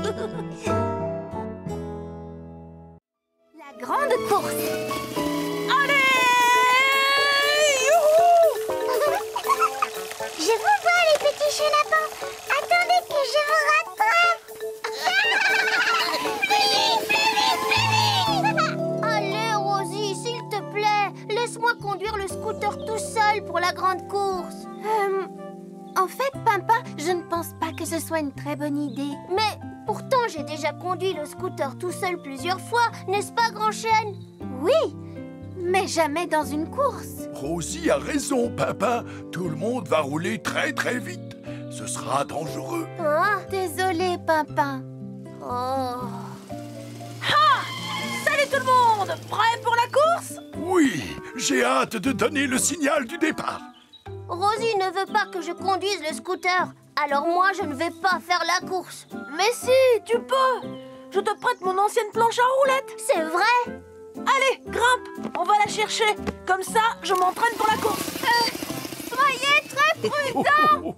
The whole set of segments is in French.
La grande course. Allez! Youhou! Je vous vois, les petits chenapans. Attendez que je vous rattrape. Allez, Rosie, s'il te plaît. Laisse-moi conduire le scooter tout seul pour la grande course. En fait, Pimpin, je ne pense pas que ce soit une très bonne idée. Mais pourtant, j'ai déjà conduit le scooter tout seul plusieurs fois, n'est-ce pas, Grand Chêne? Oui, mais jamais dans une course. Rosie a raison, Pimpin. Tout le monde va rouler très très vite. Ce sera dangereux. Ah, désolé, Pimpin. Oh. Salut tout le monde! Prêt pour la course? Oui, j'ai hâte de donner le signal du départ. Rosie ne veut pas que je conduise le scooter. Alors moi, je ne vais pas faire la course. Mais si, tu peux! Je te prête mon ancienne planche à roulettes. C'est vrai? Allez, grimpe! On va la chercher. Comme ça, je m'entraîne pour la course. Soyez très prudents!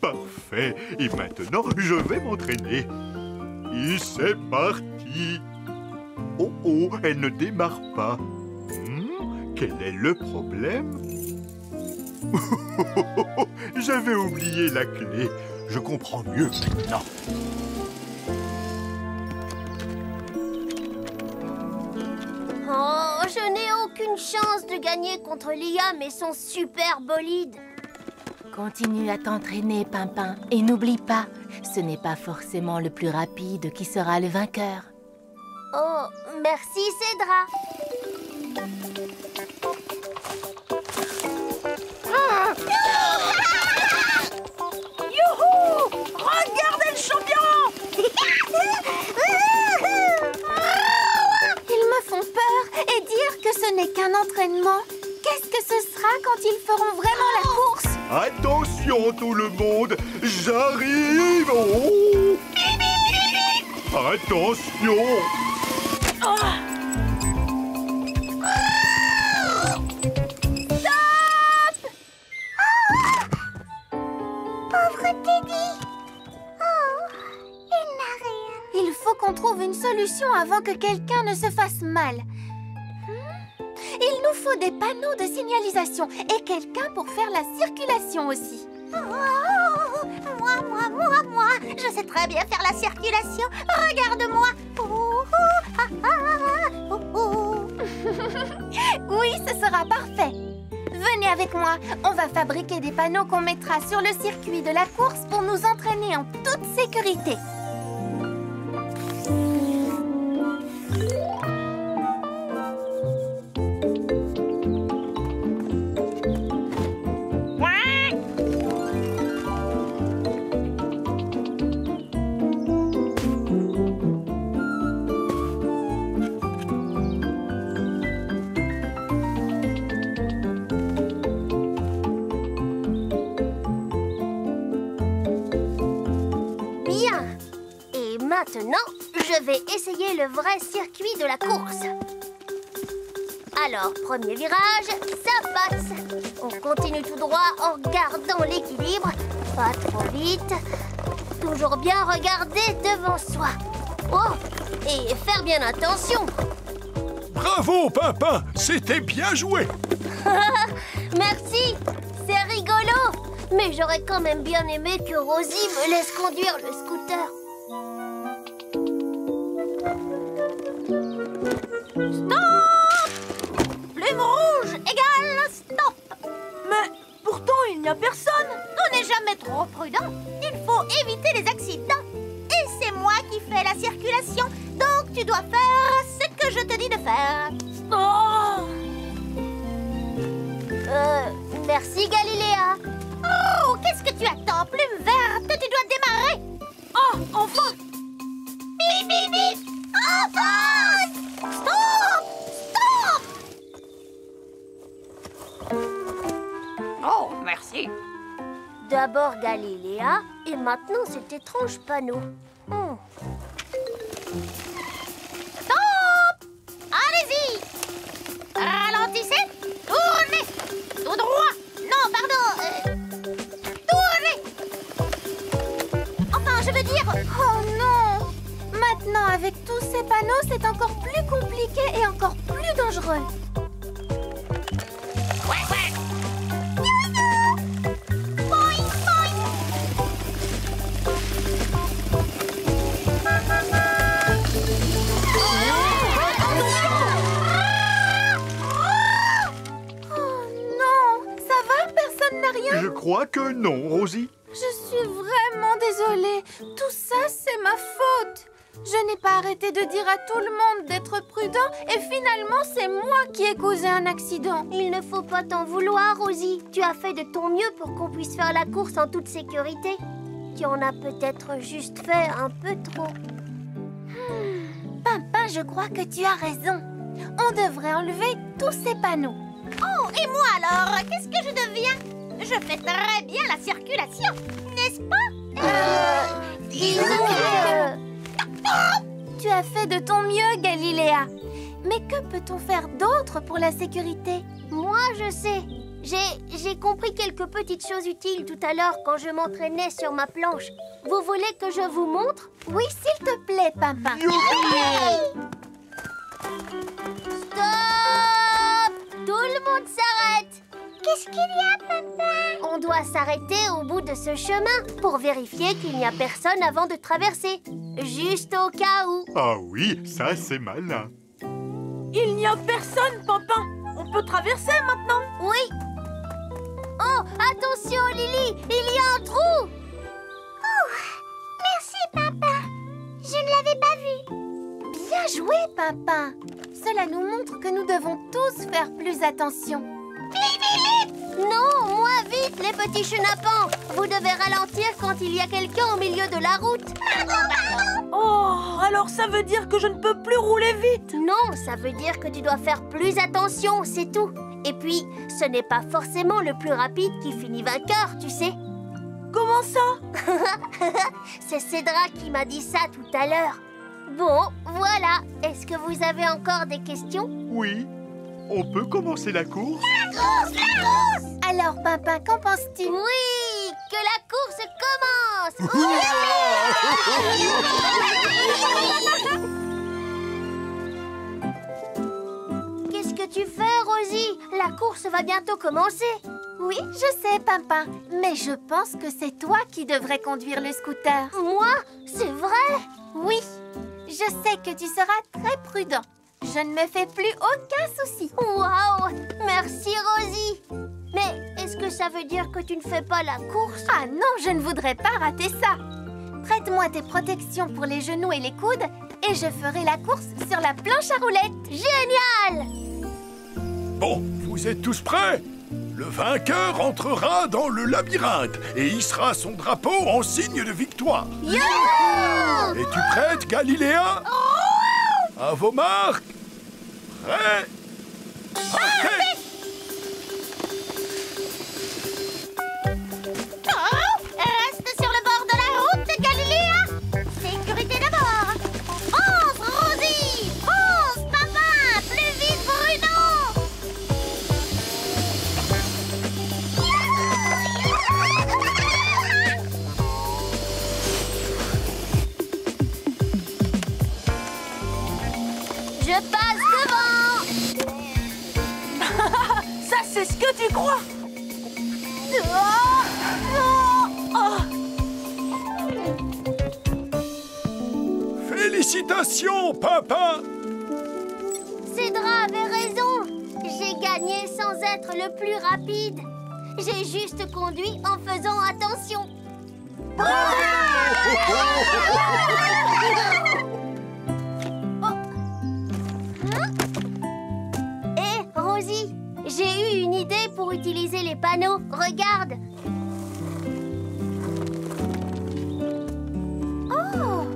Parfait. Et maintenant, je vais m'entraîner. Et c'est parti. Oh, oh, elle ne démarre pas. Quel est le problème? J'avais oublié la clé. Je comprends mieux maintenant. Oh, je n'ai aucune chance de gagner contre Liam et son super bolide. Continue à t'entraîner, Pimpin. Et n'oublie pas, ce n'est pas forcément le plus rapide qui sera le vainqueur. Oh, merci, Cédra. Youhou! Regardez le champion! Ils me font peur et dire que ce n'est qu'un entraînement. Qu'est-ce que ce sera quand ils feront vraiment la course? Attention tout le monde, j'arrive. Oh. Attention. Pauvre Teddy. Oh, il n'a rien. Il faut qu'on trouve une solution avant que quelqu'un ne se fasse mal. Il nous faut des panneaux de signalisation et quelqu'un pour faire la circulation aussi. Oh, moi, je sais très bien faire la circulation. Regarde-moi. Oh, oh. Oui, ce sera parfait. Venez avec moi, on va fabriquer des panneaux qu'on mettra sur le circuit de la course pour nous entraîner en toute sécurité. Maintenant, je vais essayer le vrai circuit de la course. Alors, premier virage, ça passe. On continue tout droit en gardant l'équilibre. Pas trop vite. Toujours bien regarder devant soi. Oh, et faire bien attention. Bravo, Pimpin, c'était bien joué. Merci, c'est rigolo. Mais j'aurais quand même bien aimé que Rosie me laisse conduire le scooter. Stop! Plume rouge égale stop! Mais pourtant, il n'y a personne. On n'est jamais trop prudent. Il faut éviter les accidents. Et c'est moi qui fais la circulation. Donc tu dois faire ce que je te dis de faire. Oh! Merci Galiléa. Oh, qu'est-ce que tu attends, plume verte? Tu dois démarrer. Oh, enfin! Bip, bip, bip. Enfin! Stop! Stop! Oh, merci. D'abord Galiléa et maintenant cet étrange panneau. Stop! Allez-y! Ralentissez! Tournez! Tout droit! Non, pardon! Tournez! dire... Oh non! Maintenant, avec tous ces panneaux, c'est encore plus compliqué et encore plus dangereux. Je crois que non, Rosie. Je suis vraiment désolée. Tout ça, c'est ma faute. Je n'ai pas arrêté de dire à tout le monde d'être prudent et finalement, c'est moi qui ai causé un accident. Il ne faut pas t'en vouloir, Rosie. Tu as fait de ton mieux pour qu'on puisse faire la course en toute sécurité. Tu en as peut-être juste fait un peu trop. Pimpin, je crois que tu as raison. On devrait enlever tous ces panneaux. Oh, et moi alors, qu'est-ce que je deviens? Je fais très bien la circulation, n'est-ce pas? Disons que... Tu as fait de ton mieux, Galiléa. Mais que peut-on faire d'autre pour la sécurité? Moi, je sais. J'ai compris quelques petites choses utiles tout à l'heure quand je m'entraînais sur ma planche. Vous voulez que je vous montre? Oui, s'il te plaît, Pimpin. Stop! Tout le monde s'arrête! Qu'est-ce qu'il y a, papa? On doit s'arrêter au bout de ce chemin pour vérifier qu'il n'y a personne avant de traverser. Juste au cas où. Ah oui, ça c'est malin. Il n'y a personne, Pimpin. On peut traverser maintenant. Oui. Oh, attention, Lily, il y a un trou. Merci, papa. Je ne l'avais pas vu. Bien joué, Pimpin. Cela nous montre que nous devons tous faire plus attention. Non, moins vite, les petits chenapans. Vous devez ralentir quand il y a quelqu'un au milieu de la route. Oh, alors ça veut dire que je ne peux plus rouler vite. Non, ça veut dire que tu dois faire plus attention, c'est tout. Et puis, ce n'est pas forcément le plus rapide qui finit vainqueur, tu sais. Comment ça? C'est Cédra qui m'a dit ça tout à l'heure. Bon, voilà. Est-ce que vous avez encore des questions? Oui. On peut commencer la course? Alors, Pimpin, qu'en penses-tu? Oui, que la course commence. Qu'est-ce que tu fais, Rosie? La course va bientôt commencer. Oui, je sais, Pimpin. Mais je pense que c'est toi qui devrais conduire le scooter. Moi? C'est vrai? Oui, je sais que tu seras très prudent. Je ne me fais plus aucun souci. Waouh! Merci, Rosie. Mais est-ce que ça veut dire que tu ne fais pas la course? Ah non, je ne voudrais pas rater ça. Prête-moi tes protections pour les genoux et les coudes et je ferai la course sur la planche à roulettes. Génial! Bon, vous êtes tous prêts? Le vainqueur entrera dans le labyrinthe et hissera son drapeau en signe de victoire. Youhou! Es-tu prête, Galiléa? À vos marques. Prêt? Partez! Reste sur le bord de la route, Galiléa. Sécurité d'abord. Fonce, Rosie. Fonce, papa. Plus vite, Bruno. Je passe devant! Ça, c'est ce que tu crois. Félicitations, Pimpin! Cédra avait raison. J'ai gagné sans être le plus rapide. J'ai juste conduit en faisant attention. Hé, Rosie, j'ai eu une idée pour utiliser les panneaux. Regarde. Oh!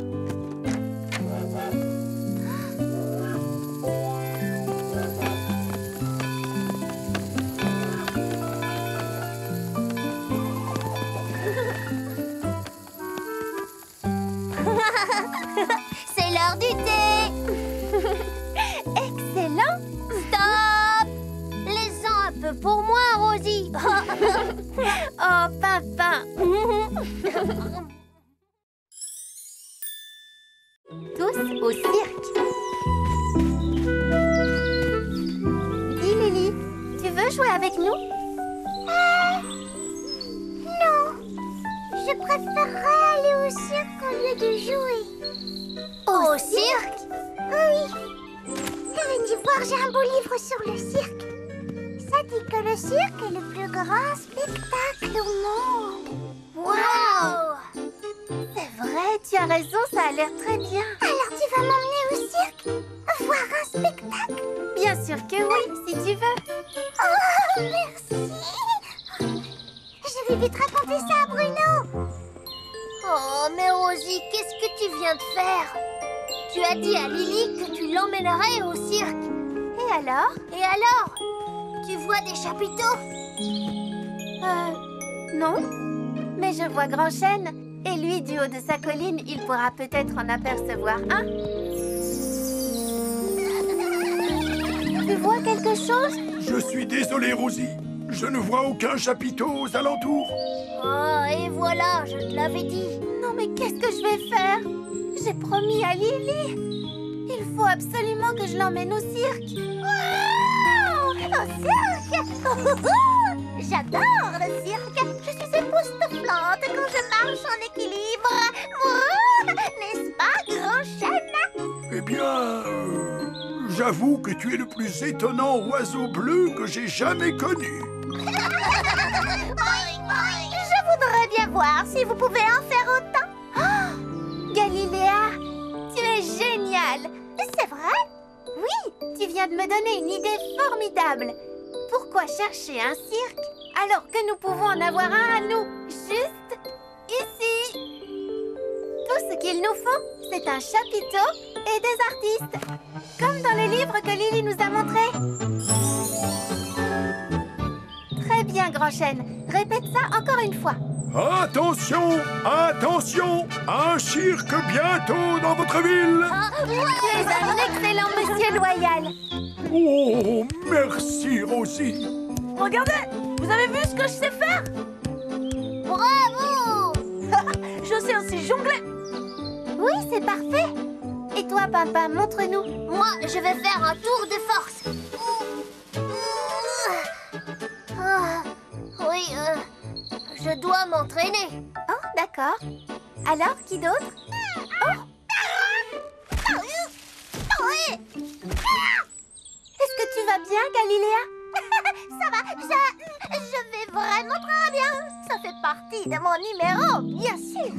C'est l'heure du thé. Excellent. Stop! Laisse-en un peu pour moi, Rosie. Oh, Pimpin. au cirque. Dis Lily, tu veux jouer avec nous? Non, je préférerais aller au cirque au lieu de jouer. Au cirque? Oui. Venez voir, j'ai un beau livre sur le cirque. Ça dit que le cirque est le plus grand spectacle au monde. Waouh! C'est vrai, tu as raison, ça a l'air très bien. Alors tu vas m'emmener au cirque voir un spectacle? Bien sûr que oui, si tu veux. Oh, merci. Je vais vite raconter ça à Bruno. Oh, mais Rosie, qu'est-ce que tu viens de faire? Tu as dit à Lily que tu l'emmènerais au cirque. Et alors? Et alors? Tu vois des chapiteaux? Non. Mais je vois Grand Chêne. Et lui, du haut de sa colline, il pourra peut-être en apercevoir un. Tu vois quelque chose? Je suis désolé, Rosie. Je ne vois aucun chapiteau aux alentours. Oh, et voilà, je te l'avais dit. Non, mais qu'est-ce que je vais faire? J'ai promis à Lily. Il faut absolument que je l'emmène au cirque. Wow! Au cirque. J'adore le cirque. Je suis époustouflante quand je marche en équilibre. N'est-ce pas, Grand Chêne? Eh bien, j'avoue que tu es le plus étonnant oiseau bleu que j'ai jamais connu. Je voudrais bien voir si vous pouvez en faire autant. Oh, Galiléa, tu es géniale. C'est vrai? Oui, tu viens de me donner une idée formidable. Pourquoi chercher un cirque alors que nous pouvons en avoir un à nous, juste ici? Tout ce qu'il nous faut, c'est un chapiteau et des artistes, comme dans le livre que Lily nous a montré. Très bien, Grand Chêne. Répète ça encore une fois. Attention, attention, un cirque bientôt dans votre ville. Tu es un excellent monsieur loyal. Oh, merci, Rosie. Regardez, vous avez vu ce que je sais faire? Bravo! Je sais aussi jongler. Oui, c'est parfait. Et toi, Papa, montre-nous. Moi, je vais faire un tour de force. Oui, je dois m'entraîner. Oh, d'accord. Alors, qui d'autre? Oh! Est-ce que tu vas bien, Galiléa? Ça va, je vais vraiment très bien. Ça fait partie de mon numéro, bien sûr.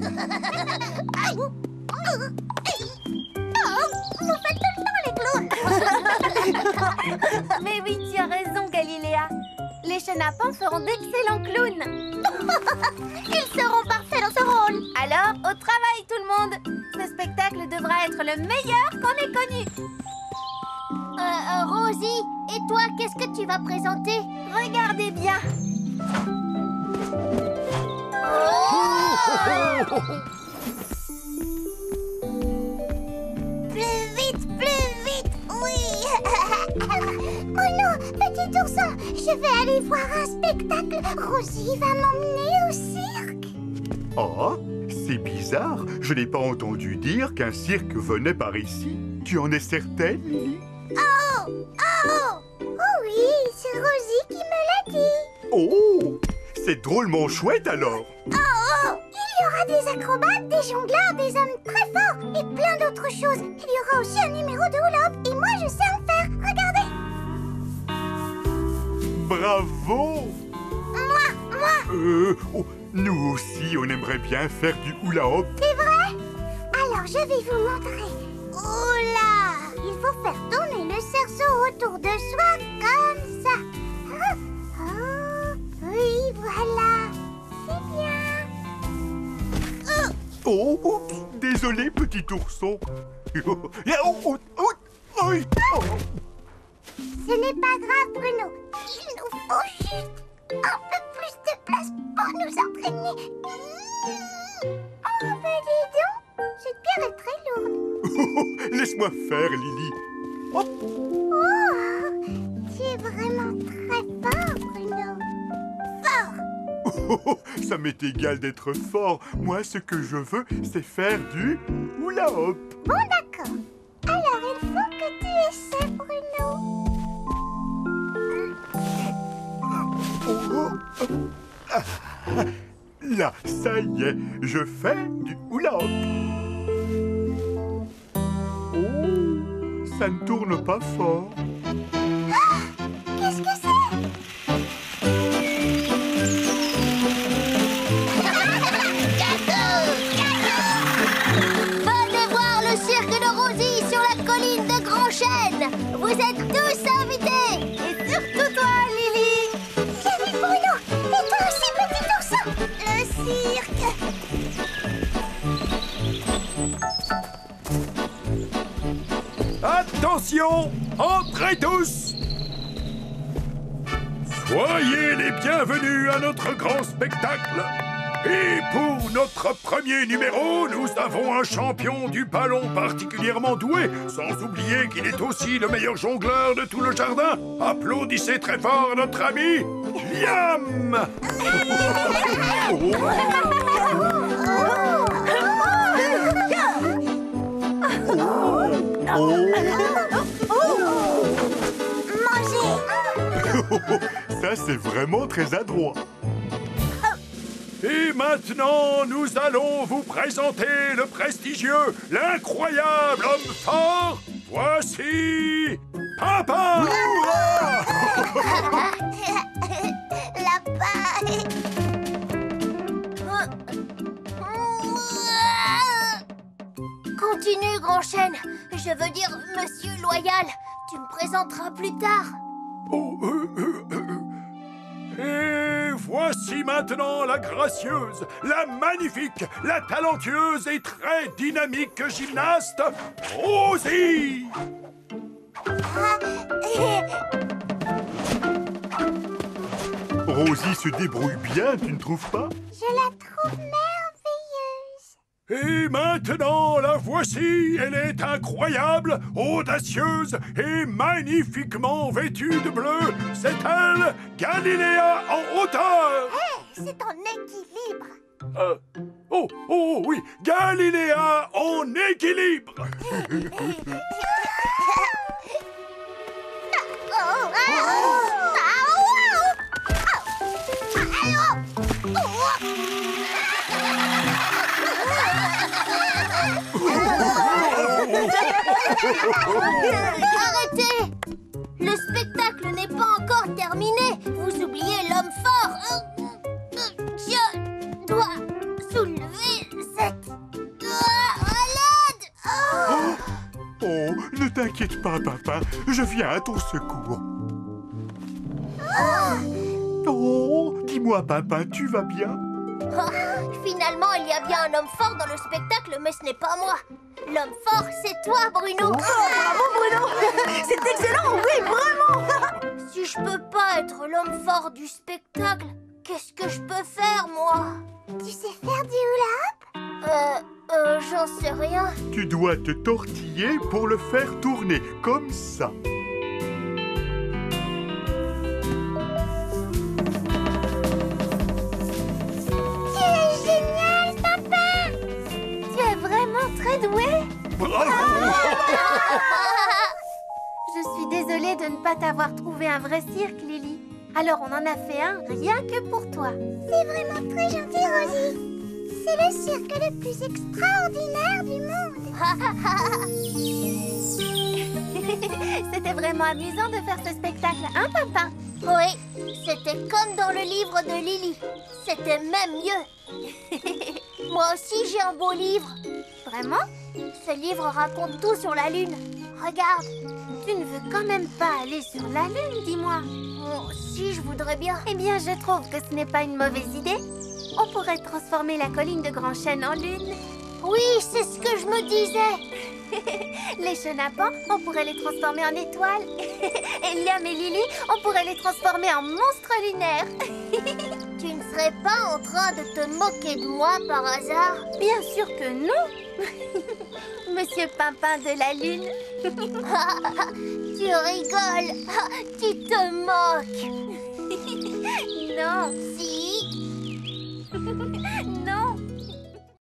Vous faites tout le temps les clowns. Mais oui, tu as raison, Galiléa. Les chenapans feront d'excellents clowns. Ils seront parfaits dans ce rôle. Alors, au travail, tout le monde. Ce spectacle devra être le meilleur qu'on ait connu. Rosie, et toi, qu'est-ce que tu vas présenter? Regardez bien. Plus vite, oui. Oh non, petit ourson, je vais aller voir un spectacle. Rosie va m'emmener au cirque. Oh, c'est bizarre. Je n'ai pas entendu dire qu'un cirque venait par ici. Tu en es certaine, Lily? Oh oui, c'est Rosie qui me l'a dit. Oh, c'est drôlement chouette alors. Oh, il y aura des acrobates, des jongleurs, des hommes très forts et plein d'autres choses. Il y aura aussi un numéro de hula-hoop et moi je sais en faire. Regardez. Bravo. Moi. Nous aussi, on aimerait bien faire du hula-hoop. C'est vrai? Alors je vais vous montrer. Oula! Il faut faire tourner le cerceau autour de soi comme ça. Oui, voilà. C'est bien. Oh, oups, désolé, petit ourson. Ce n'est pas grave, Bruno. Il nous faut juste un peu plus de place pour nous entraîner. Oh, mais dis donc, cette pierre est très lourde. Laisse-moi faire, Lily. Oh, tu es vraiment très fort, Bruno. Fort. Ça m'est égal d'être fort. Moi, ce que je veux, c'est faire du hula-hoop. Bon, d'accord. Là, ça y est, je fais du hula-hoop. Oh, ça ne tourne pas fort. Qu'est-ce que c'est? Venez voir le cirque de Rosie sur la colline de Grand Chêne. Vous êtes tous invités. Et surtout toi, Lily. J'ai vu Bruno. Et toi aussi, petit ourson. Le cirque. Attention, entrez tous. Soyez les bienvenus à notre grand spectacle. Et pour notre premier numéro, nous avons un champion du ballon particulièrement doué, sans oublier qu'il est aussi le meilleur jongleur de tout le jardin. Applaudissez très fort notre ami Liam. Ça, c'est vraiment très adroit. Et maintenant, nous allons vous présenter le prestigieux, l'incroyable homme fort. Voici Papa. Lapin. Continue, Grand Chêne. Je veux dire, Monsieur Loyal, tu me présenteras plus tard. Oh, Et voici maintenant la gracieuse, la magnifique, la talentueuse et très dynamique gymnaste, Rosie. Rosie se débrouille bien, tu ne trouves pas? Je la trouve merveilleuse. Et maintenant, la voici. Elle est incroyable, audacieuse et magnifiquement vêtue de bleu. C'est elle, Galiléa en hauteur. C'est en équilibre. Oh oui, Galiléa en équilibre. Arrêtez! Le spectacle n'est pas encore terminé. Vous oubliez l'homme fort. Je dois soulever cette... À l'aide! Oh, ne t'inquiète pas, papa. Je viens à ton secours. Oh, dis-moi, papa, tu vas bien? Finalement, il y a bien un homme fort dans le spectacle, mais ce n'est pas moi. L'homme fort, c'est toi, Bruno. Bravo, Bruno. C'est excellent, oui, vraiment. Si je peux pas être l'homme fort du spectacle, qu'est-ce que je peux faire, moi? Tu sais faire du hula-hoop? J'en sais rien. Tu dois te tortiller pour le faire tourner, comme ça. Tu es génial, papa. Tu es vraiment très doué. Bravo. Je suis désolée de ne pas t'avoir trouvé un vrai cirque, Lily. Alors on en a fait un rien que pour toi. C'est vraiment très gentil, Rosie. C'est le cirque le plus extraordinaire du monde. C'était vraiment amusant de faire ce spectacle, hein, papa? Oui, c'était comme dans le livre de Lily. C'était même mieux. Moi aussi, j'ai un beau livre. Vraiment? Ce livre raconte tout sur la Lune. Regarde. Tu ne veux quand même pas aller sur la Lune, dis-moi. Oh, si, je voudrais bien. Eh bien, je trouve que ce n'est pas une mauvaise idée. On pourrait transformer la colline de Grand Chêne en lune. Oui, c'est ce que je me disais. Les chenapans, on pourrait les transformer en étoiles. Et Liam et Lily, on pourrait les transformer en monstres lunaires. Tu ne serais pas en train de te moquer de moi par hasard? Bien sûr que non. Monsieur Pimpin de la Lune. Tu rigoles. Tu te moques. Non,